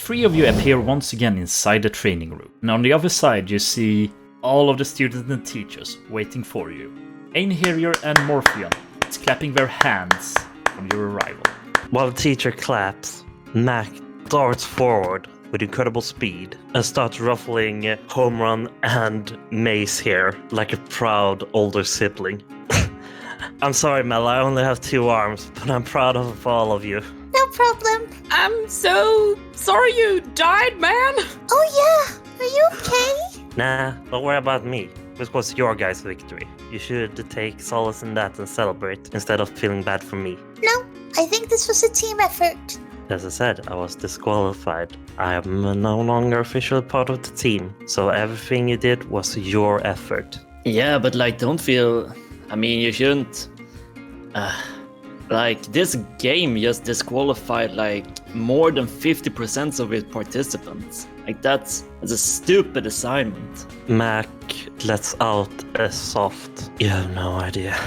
three of you appear once again inside the training room. And on the other side you see all of the students and teachers waiting for you. Einherjar and Morpheon is clapping their hands from your arrival. While the teacher claps, Mac darts forward with incredible speed and starts ruffling Home Run and May's hair like a proud older sibling. I'm sorry, Mel, I only have 2 arms, but I'm proud of all of you. No problem. I'm so sorry you died, man. Oh yeah, are you okay? Nah, don't worry about me. This was your guys' victory. You should take solace in that and celebrate instead of feeling bad for me. No, I think this was a team effort. As I said, I was disqualified. I am no longer officially part of the team, so everything you did was your effort. Yeah, but don't feel... I mean, you shouldn't... this game just disqualified more than 50% of its participants. That's a stupid assignment. Mac lets out a soft, you have no idea.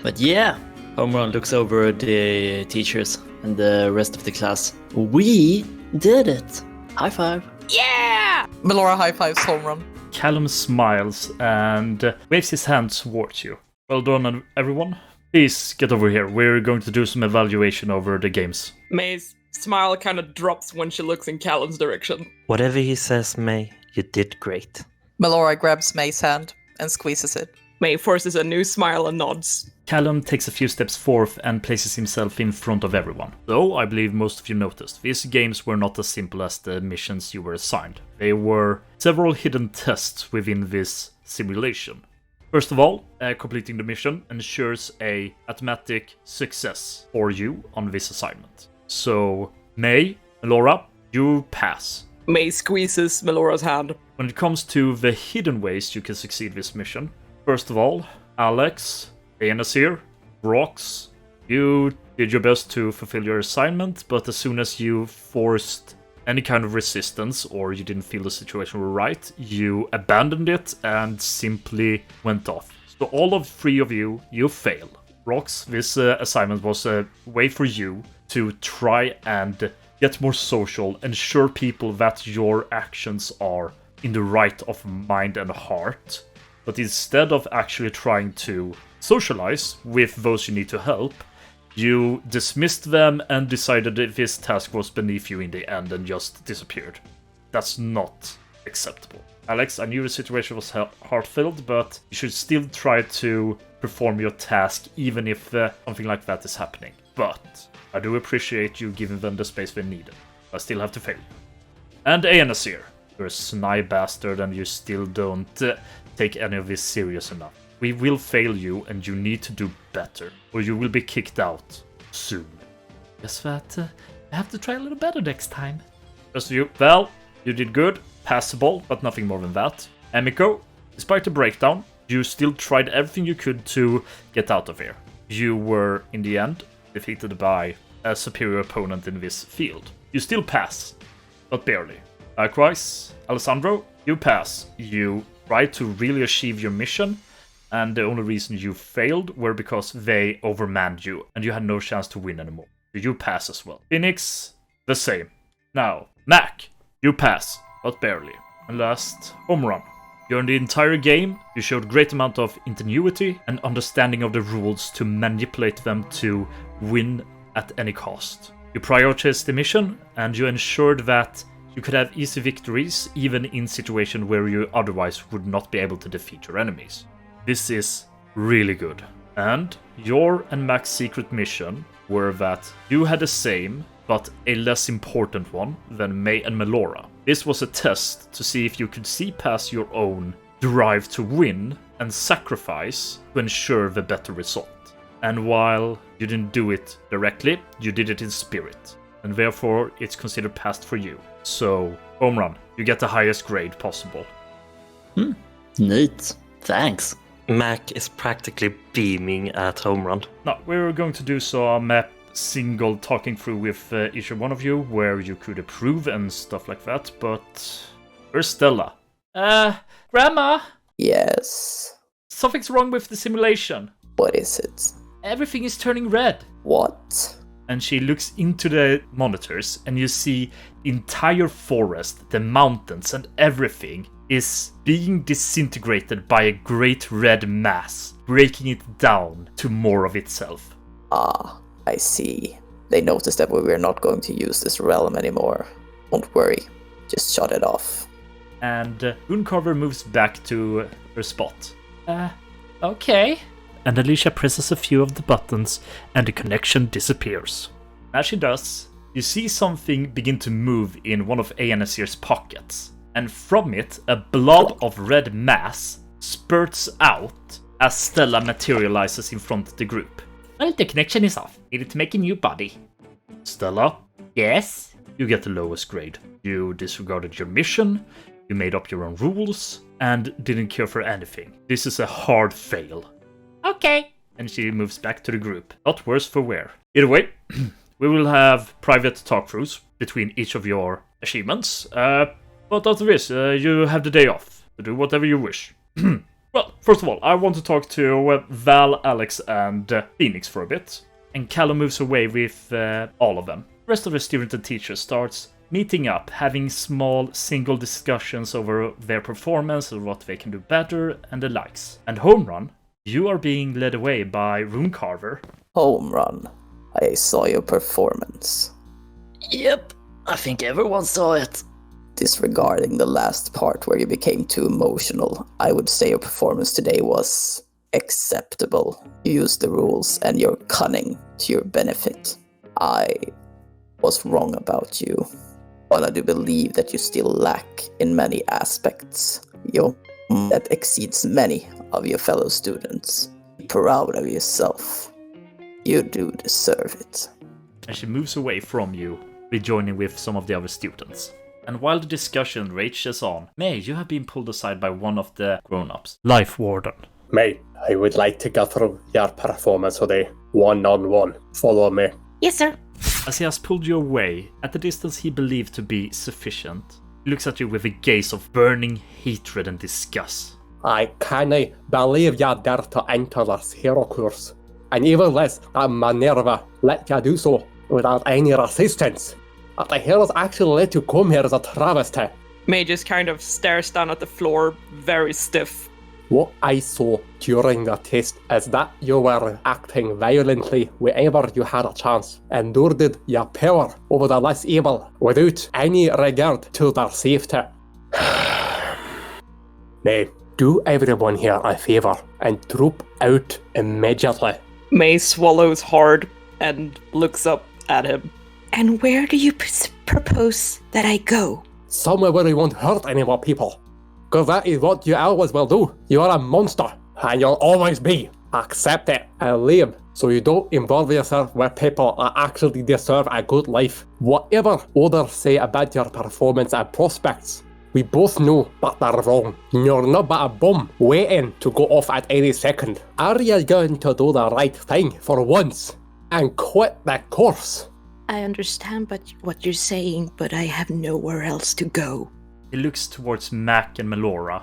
But yeah, Home Run looks over the teachers and the rest of the class. We did it! High five. Yeah! Melora high-fives Home Run. Callum smiles and waves his hand towards you. Well done, everyone. Please get over here. We're going to do some evaluation over the games. May's smile kind of drops when she looks in Callum's direction. Whatever he says, May, you did great. Melora grabs May's hand and squeezes it. May forces a new smile and nods. Callum takes a few steps forth and places himself in front of everyone. Though I believe most of you noticed, these games were not as simple as the missions you were assigned. They were several hidden tests within this simulation. First of all, completing the mission ensures a automatic success for you on this assignment. So, May, Melora, you pass. May squeezes Melora's hand. When it comes to the hidden ways you can succeed this mission, first of all, Alex, Anasir, Rox, you did your best to fulfill your assignment, but as soon as you forced any kind of resistance or you didn't feel the situation were right, you abandoned it and simply went off. So all of 3 of you fail. Rox, this assignment was a way for you to try and get more social, ensure people that your actions are in the right of mind and heart. But instead of actually trying to socialize with those you need to help, you dismissed them and decided that this task was beneath you in the end and just disappeared. That's not acceptable. Alex, I knew the situation was heart-filled, but you should still try to perform your task even if something like that is happening. But I do appreciate you giving them the space they needed. I still have to fail you. And Anasir, you're a snide bastard and you still don't take any of this serious enough. We will fail you and you need to do better, or you will be kicked out soon. Guess that I have to try a little better next time. Rest of you, well, you did good, passable, but nothing more than that. Emiko, despite the breakdown, you still tried everything you could to get out of here. You were, in the end, defeated by a superior opponent in this field. You still pass, but barely. Likewise, Alessandro, you pass. You tried to really achieve your mission, and the only reason you failed were because they overmanned you, and you had no chance to win anymore. You pass as well. Phoenix, the same. Now, Mac, you pass, but barely. And last, Home Run. During the entire game, you showed great amount of ingenuity and understanding of the rules to manipulate them to win at any cost. You prioritized the mission, and you ensured that you could have easy victories even in situations where you otherwise would not be able to defeat your enemies. This is really good. And your and Mac's secret mission were that you had the same, but a less important one than May and Melora. This was a test to see if you could see past your own drive to win and sacrifice to ensure the better result. And while you didn't do it directly, you did it in spirit. And therefore, it's considered passed for you. So, Home Run, you get the highest grade possible. Neat. Thanks. Mac is practically beaming at Home Run. Now, we're going to do some single talking through with each one of you, where you could approve and stuff like that, but... Where's Stella? Grandma? Yes. Something's wrong with the simulation. What is it? Everything is turning red. What? and she looks into the monitors, and you see the entire forest, the mountains, and everything is being disintegrated by a great red mass, breaking it down to more of itself. Ah, I see. They noticed that we were not going to use this realm anymore. Don't worry, just shut it off. And Runecarver moves back to her spot. Okay. And Alicia presses a few of the buttons, and the connection disappears. As she does, you see something begin to move in one of Aenasir's pockets, and from it, a blob of red mass spurts out as Stella materializes in front of the group. Well, the connection is off. Needed to make a new body. Stella? Yes? You get the lowest grade. You disregarded your mission, you made up your own rules, and didn't care for anything. This is a hard fail. Okay. And she moves back to the group. Not worse for wear. Either way, we will have private talk throughs between each of your achievements. But after this, you have the day off to do whatever you wish. Well, first of all, I want to talk to Val, Alex, and Phoenix for a bit. And Callum moves away with all of them. The rest of the student and teacher starts meeting up, having small single discussions over their performance and what they can do better and the likes. And Home Run, you are being led away by Runecarver. Home Run, I saw your performance. Yep, I think everyone saw it. Disregarding the last part where you became too emotional, I would say your performance today was acceptable. You used the rules and your cunning to your benefit. I was wrong about you, but I do believe that you still lack in many aspects. That exceeds many of your fellow students. Be proud of yourself. You do deserve it. And she moves away from you, rejoining with some of the other students. And while the discussion rages on, May, you have been pulled aside by one of the grown-ups, Life Warden. May, I would like to go through your performance today, one-on-one. Follow me. Yes, sir. As he has pulled you away, at the distance he believed to be sufficient, he looks at you with a gaze of burning hatred and disgust. I cannot believe you dare to enter this hero course, and even less that Minerva let you do so without any resistance. That the heroes actually let you come here is a travesty. May just kind of stares down at the floor, very stiff. What I saw during the test is that you were acting violently whenever you had a chance, and did your power over the less able without any regard to their safety. Now, do everyone here a favor and troop out immediately. May swallows hard and looks up at him. And where do you propose that I go? Somewhere where you won't hurt any more people. Because that is what you always will do. You are a monster, and you'll always be. Accept it and leave, so you don't involve yourself with people that actually deserve a good life. Whatever others say about your performance and prospects, we both know that they're wrong. You're not but a bomb waiting to go off at any second. Are you going to do the right thing for once and quit that course? I understand what you're saying, but I have nowhere else to go. He looks towards Mac and Melora.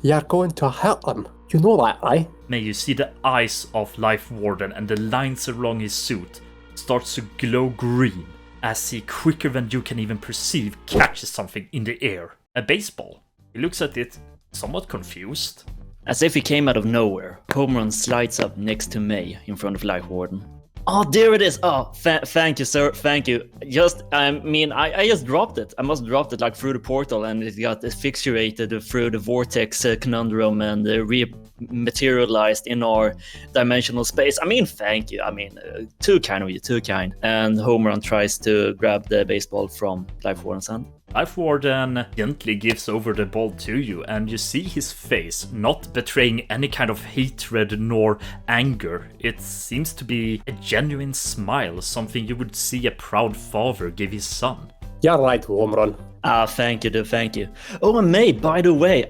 You're going to hurt them. You know that, right? May you see the eyes of Life Warden and the lines along his suit starts to glow green as he, quicker than you can even perceive, catches something in the air. A baseball. He looks at it, somewhat confused. As if he came out of nowhere, Homerun slides up next to May in front of Life Warden. Oh, there it is! Oh, thank you, sir, thank you. I just dropped it. I must have dropped it like through the portal, and it got asphyxiated through the vortex conundrum and rematerialized in our dimensional space. Thank you. Too kind of you, too kind. And Homerun tries to grab the baseball from Life Warden's hand. Life Warden gently gives over the ball to you, and you see his face, not betraying any kind of hatred nor anger. It seems to be a genuine smile, something you would see a proud father give his son. You're right, Homerun. Thank you, thank you. Oh, and May, by the way,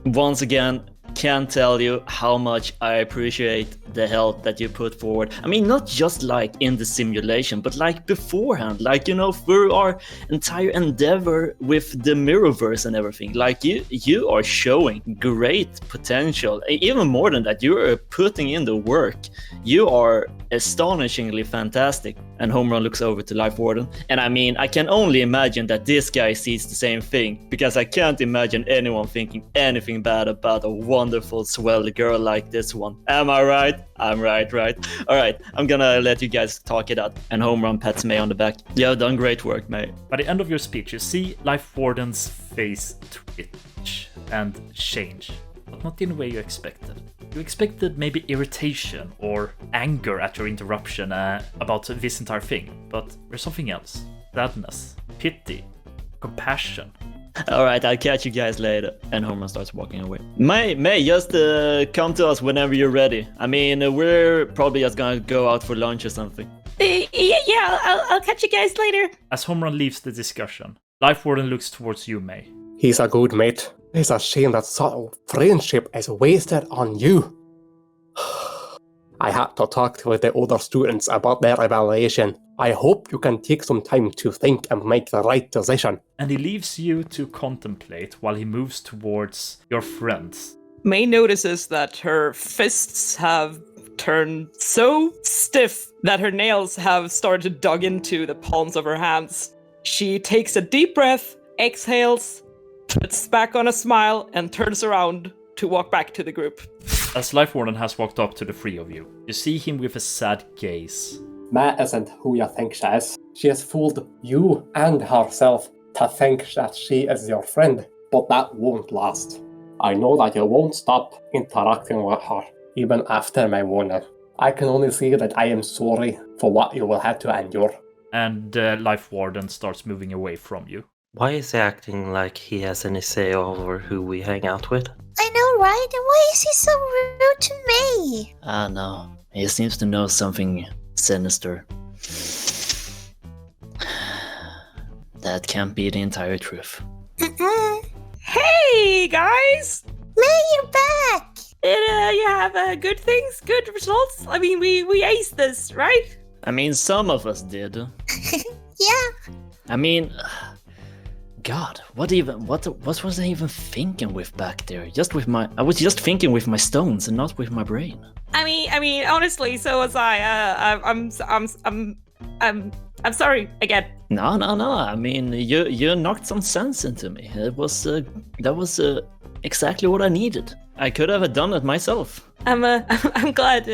once again, can't tell you how much I appreciate the help that you put forward. Not just like in the simulation, but like beforehand, through our entire endeavor with the Mirrorverse and everything. Like you are showing great potential. Even more than that, you are putting in the work. You are astonishingly fantastic. And Homerun looks over to Life Warden. And I mean, I can only imagine that this guy sees the same thing, because I can't imagine anyone thinking anything bad about a wonderful, swell girl like this one. Am I right? I'm right. All right, I'm gonna let you guys talk it out. And Homerun pats May on the back. You have done great work, May. By the end of your speech, you see Life Warden's face twitch and change, but not in the way you expected. You expected maybe irritation or anger at your interruption about this entire thing, but there's something else. Sadness, pity, compassion. All right, I'll catch you guys later. And Homerun starts walking away. May, just come to us whenever you're ready. I mean, we're probably just gonna go out for lunch or something. I'll catch you guys later. As Homerun leaves the discussion, Life Warden looks towards you, May. He's a good mate. It's a shame that sort of friendship is wasted on you. I had to talk with the other students about their evaluation. I hope you can take some time to think and make the right decision. And he leaves you to contemplate while he moves towards your friends. May notices that her fists have turned so stiff that her nails have started to dug into the palms of her hands. She takes a deep breath, exhales, puts back on a smile, and turns around to walk back to the group. As Life Warden has walked up to the three of you, you see him with a sad gaze. Ma isn't who you think she is. She has fooled you and herself to think that she is your friend, but that won't last. I know that you won't stop interacting with her, even after my warning. I can only say that I am sorry for what you will have to endure. And Life Warden starts moving away from you. Why is he acting like he has any say over who we hang out with? I know, right? And why is he so rude to me? Ah, no. He seems to know something sinister. That can't be the entire truth. Hey, guys! May, you're back! You have good things, good results? I mean, we aced this, right? I mean, some of us did. Yeah. I mean, God, what was I even thinking with back there? I was just thinking with my stones and not with my brain. I mean, honestly, so was I. I'm sorry again. No. I mean, you knocked some sense into me. That was exactly what I needed. I could have done it myself. I'm glad.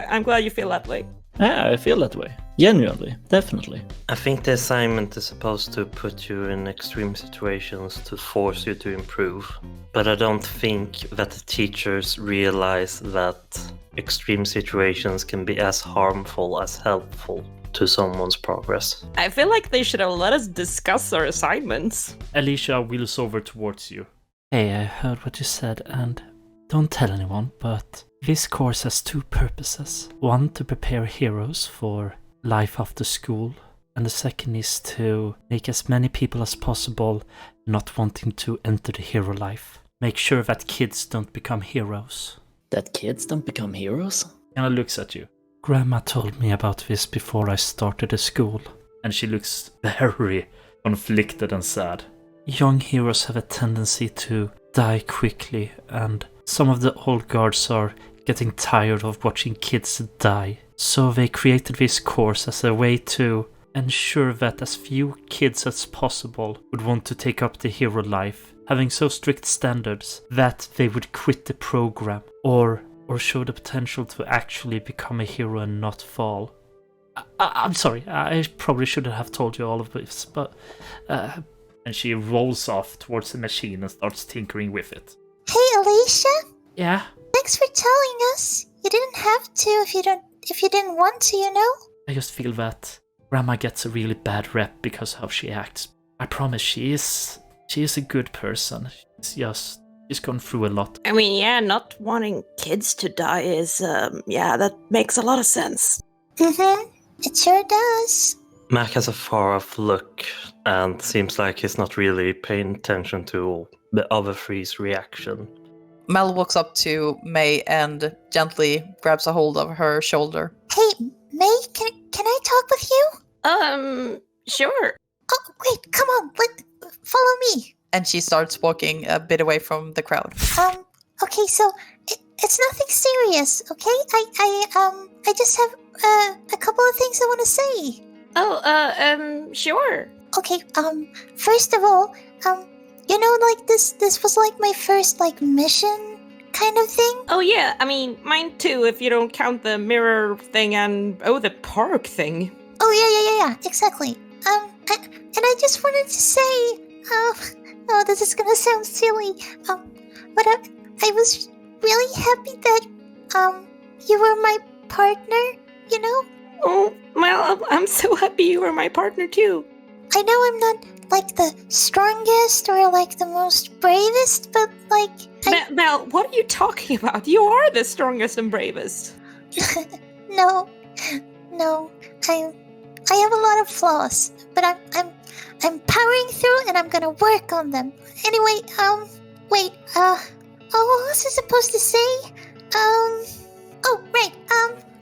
I'm glad you feel that way. Yeah, I feel that way. Genuinely, definitely. I think the assignment is supposed to put you in extreme situations to force you to improve. But I don't think that the teachers realize that extreme situations can be as harmful as helpful to someone's progress. I feel like they should have let us discuss our assignments. Alicia wheels over towards you. Hey, I heard what you said, and don't tell anyone, but this course has two purposes. One, to prepare heroes for life after school, and the second is to make as many people as possible not wanting to enter the hero life. Make sure that kids don't become heroes. That kids don't become heroes? Anna looks at you. Grandma told me about this before I started the school. And she looks very conflicted and sad. Young heroes have a tendency to die quickly, and some of the old guards are getting tired of watching kids die. So they created this course as a way to ensure that as few kids as possible would want to take up the hero life, having so strict standards that they would quit the program or show the potential to actually become a hero and not fall. I'm sorry, I probably shouldn't have told you all of this, but... And she rolls off towards the machine and starts tinkering with it. Hey, Alicia? Yeah? Thanks for telling us. You didn't have to if you didn't want to, you know? I just feel that Grandma gets a really bad rep because of how she acts. I promise she is a good person. She's gone through a lot. I mean, yeah, not wanting kids to die is, that makes a lot of sense. Mm-hmm. It sure does. Mac has a far-off look and seems like he's not really paying attention to the other three's reaction. Mel walks up to May and gently grabs a hold of her shoulder. Hey, May, can I talk with you? Sure. Oh, wait, come on, follow me. And she starts walking a bit away from the crowd. Okay, so It's nothing serious, okay? I just have a couple of things I want to say. Sure. Okay, first of all, you know, like this was like my first like mission kind of thing. Oh yeah, I mean, mine too, if you don't count the mirror thing and, the park thing. Oh yeah, exactly. And I just wanted to say, this is gonna sound silly, but I was really happy that, you were my partner, you know? Oh, well, I'm so happy you were my partner too. I know I'm not, like, the strongest or, like, the most bravest, but, like... Mel, what are you talking about? You are the strongest and bravest. No, I have a lot of flaws, but I'm powering through and I'm gonna work on them. Anyway, what was I supposed to say?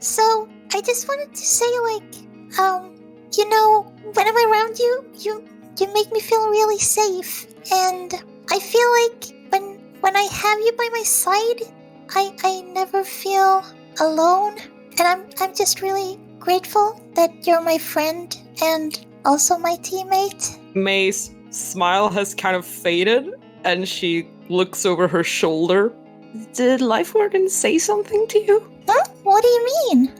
So I just wanted to say, like, you know, when I'm around you, you make me feel really safe, and I feel like when I have you by my side, I never feel alone, and I'm just really grateful that you're my friend and also my teammate. May's smile has kind of faded, and she looks over her shoulder. Did Life Warden say something to you? Huh? What do you mean?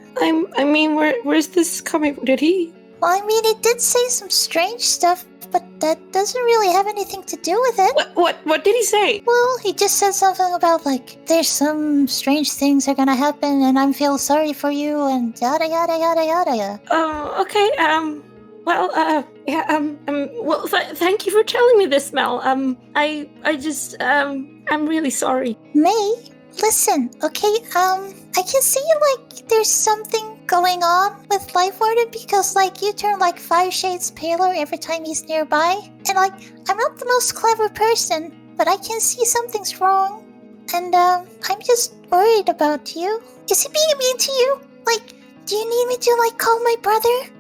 I mean, where's this coming? Did he? Well, I mean, it did say some strange stuff, but that doesn't really have anything to do with it. What did he say? Well, he just said something about, like, there's some strange things are gonna happen, and I feel sorry for you, and yada yada yada yada. Oh, okay. Thank you for telling me this, Mel. I'm really sorry. May, listen, okay, I can see, like, there's something going on with Life Warden because, like, you turn, like, 5 shades paler every time he's nearby. And, like, I'm not the most clever person, but I can see something's wrong. And, I'm just worried about you. Is he being mean to you? Like, do you need me to, like, call my brother?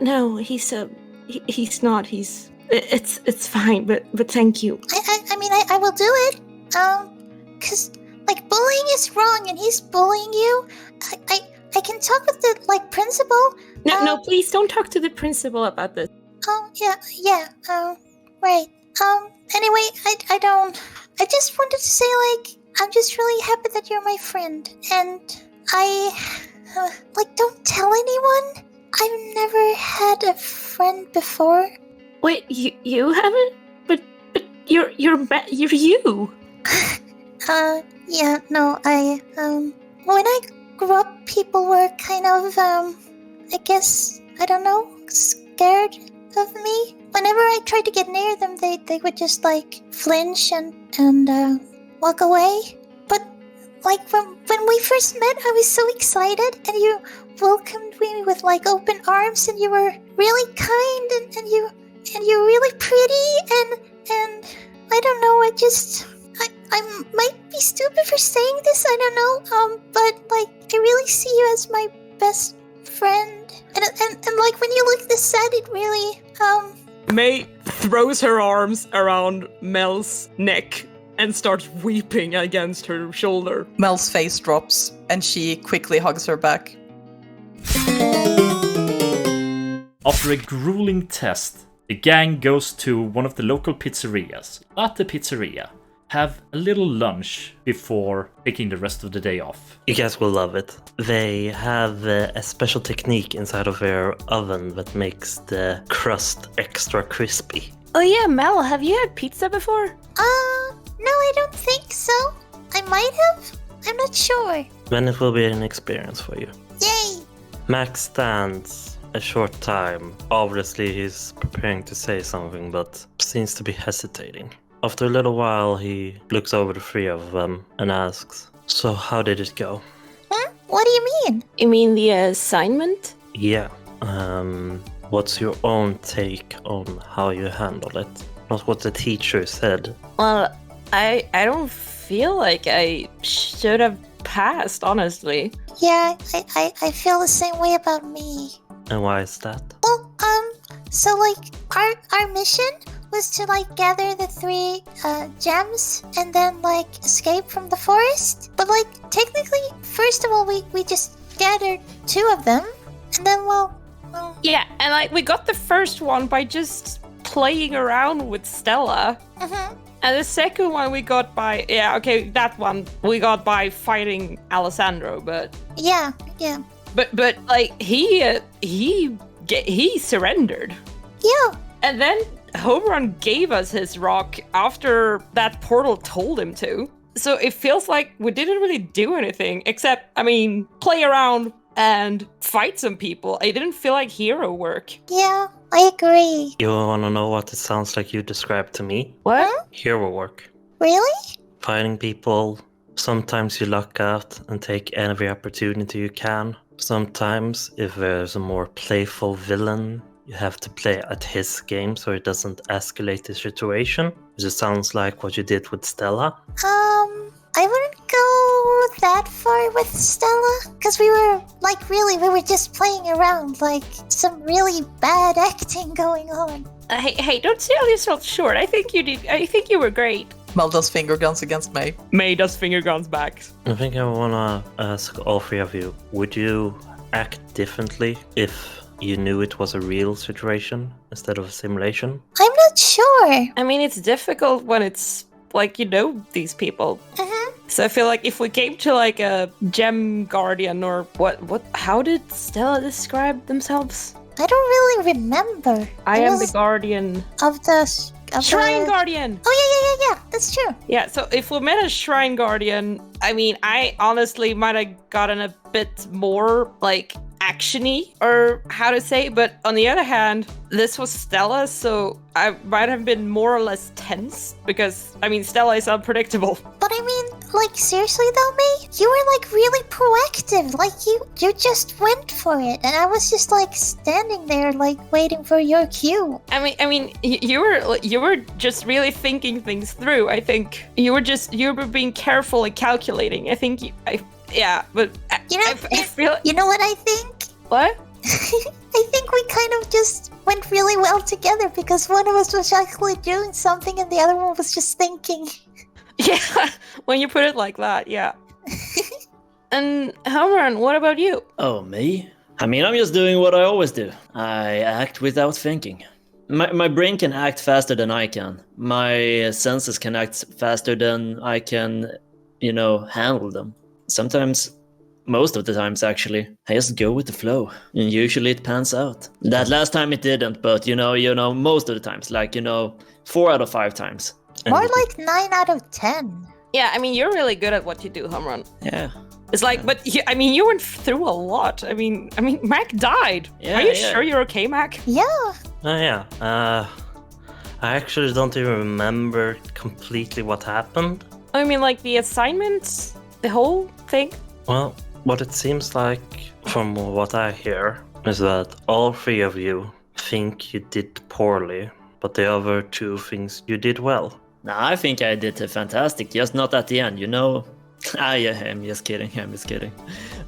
No, he's not. It's fine, but thank you. I mean, I will do it. Cause, like, bullying is wrong and he's bullying you. I can talk with the, like, principal. No, please don't talk to the principal about this. Oh, yeah, right. Anyway, I just wanted to say, like, I'm just really happy that you're my friend. And don't tell anyone. I've never had a friend before. Wait, you haven't? But you're you. Yeah, no, when I grew up, people were kind of, I guess, I don't know, scared of me. Whenever I tried to get near them, they would just, like, flinch and walk away. But, like, when we first met, I was so excited, and you welcomed me with, like, open arms, and you were really kind, and you're really pretty, and I don't know, I might be stupid for saying this, I don't know, but, like, I really see you as my best friend. And like, when you look this sad, it really, May throws her arms around Mel's neck and starts weeping against her shoulder. Mel's face drops, and she quickly hugs her back. After a grueling test, the gang goes to one of the local pizzerias. At the pizzeria, have a little lunch before taking the rest of the day off. You guys will love it. They have a special technique inside of their oven that makes the crust extra crispy. Oh yeah, Mel, have you had pizza before? No, I don't think so. I might have? I'm not sure. Then it will be an experience for you. Yay! Max stands a short time. Obviously he's preparing to say something, but seems to be hesitating. After a little while, he looks over the 3 of them and asks, "So how did it go?" Huh? What do you mean? You mean the assignment? Yeah. What's your own take on how you handle it? Not what the teacher said. Well, I don't feel like I should have passed, honestly. Yeah, I feel the same way about me. And why is that? Well, so, like, our mission was to like gather the 3 gems and then like escape from the forest. But like technically, first of all, we just gathered 2 of them, and then Yeah, and like we got the first one by just playing around with Stella. And the second one we got by that one we got by fighting Alessandro, but yeah. But like he surrendered. Yeah. And then Homerun gave us his rock after that portal told him to. So it feels like we didn't really do anything except, play around and fight some people. It didn't feel like hero work. Yeah, I agree. You want to know what it sounds like you described to me? What? Hero work. Really? Fighting people. Sometimes you luck out and take every opportunity you can. Sometimes, if there's a more playful villain, you have to play at his game so it doesn't escalate the situation. It sounds like what you did with Stella. I wouldn't go that far with Stella, because we were just playing around, like some really bad acting going on. Hey, don't sell yourself short. I think you were great. Mel does finger guns against May. May does finger guns back. I think I want to ask all 3 of you, would you act differently if you knew it was a real situation instead of a simulation? I'm not sure. It's difficult when it's like, these people. So I feel like if we came to like a gem guardian or what how did Stella describe themselves? I don't really remember. I am the guardian of the Shrine Guardian. Oh yeah, that's true. Yeah, so if we met a Shrine Guardian, I honestly might have gotten a bit more like actiony, or how to say, but on the other hand, this was Stella, so I might have been more or less tense because Stella is unpredictable. But seriously though, May, you were like really proactive. Like you just went for it, and I was just like standing there like waiting for your cue. You were just really thinking things through. I think you were being careful and calculating. I think but I feel. You know what I think? What? I think we kind of just went really well together because one of us was actually doing something and the other one was just thinking. Yeah, when you put it like that, yeah. And Homerun, what about you? Oh, me? I'm just doing what I always do. I act without thinking. My brain can act faster than I can. My senses can act faster than I can, handle them. Sometimes, most of the times actually, I just go with the flow. And usually it pans out. That last time it didn't, but most of the times, 4 out of 5 times. More like 9 out of 10. Yeah, you're really good at what you do, Homerun. Yeah. It's like, but you went through a lot. Mac died. Yeah, Are you sure you're okay, Mac? Yeah. Yeah. I actually don't even remember completely what happened. Like the assignments, the whole thing? Well, what it seems like from what I hear is that all 3 of you think you did poorly, but the other 2 things you did well. No, I think I did fantastic, just not at the end, I'm just kidding.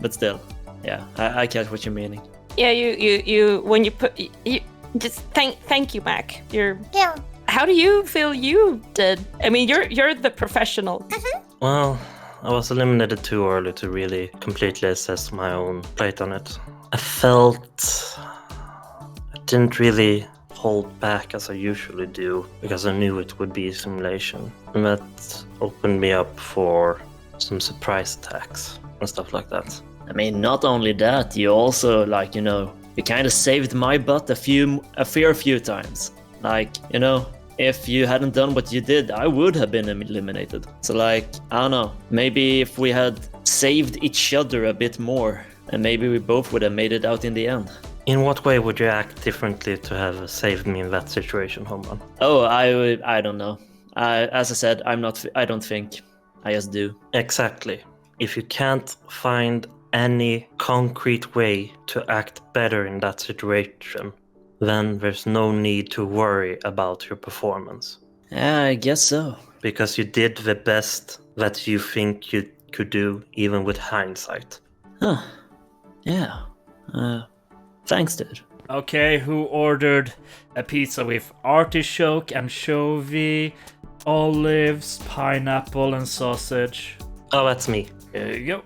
But still, yeah, I catch what you're meaning. Yeah, you when you put you just thank you, Mac. Yeah. How do you feel you did? You're the professional. Well, I was eliminated too early to really completely assess my own plate on it. I felt I didn't really hold back as I usually do because I knew it would be a simulation. And that opened me up for some surprise attacks and stuff like that. Not only that, you also you kind of saved my butt a few times. If you hadn't done what you did, I would have been eliminated. So I don't know, maybe if we had saved each other a bit more, and maybe we both would have made it out in the end. In what way would you act differently to have saved me in that situation, Homerun? Oh, I don't know. As I said, I don't think. I just do. Exactly. If you can't find any concrete way to act better in that situation, then there's no need to worry about your performance. Yeah, I guess so. Because you did the best that you think you could do, even with hindsight. Huh. Yeah. Thanks, dude. Okay, who ordered a pizza with artichoke, anchovy, olives, pineapple, and sausage? Oh, that's me. Here you go.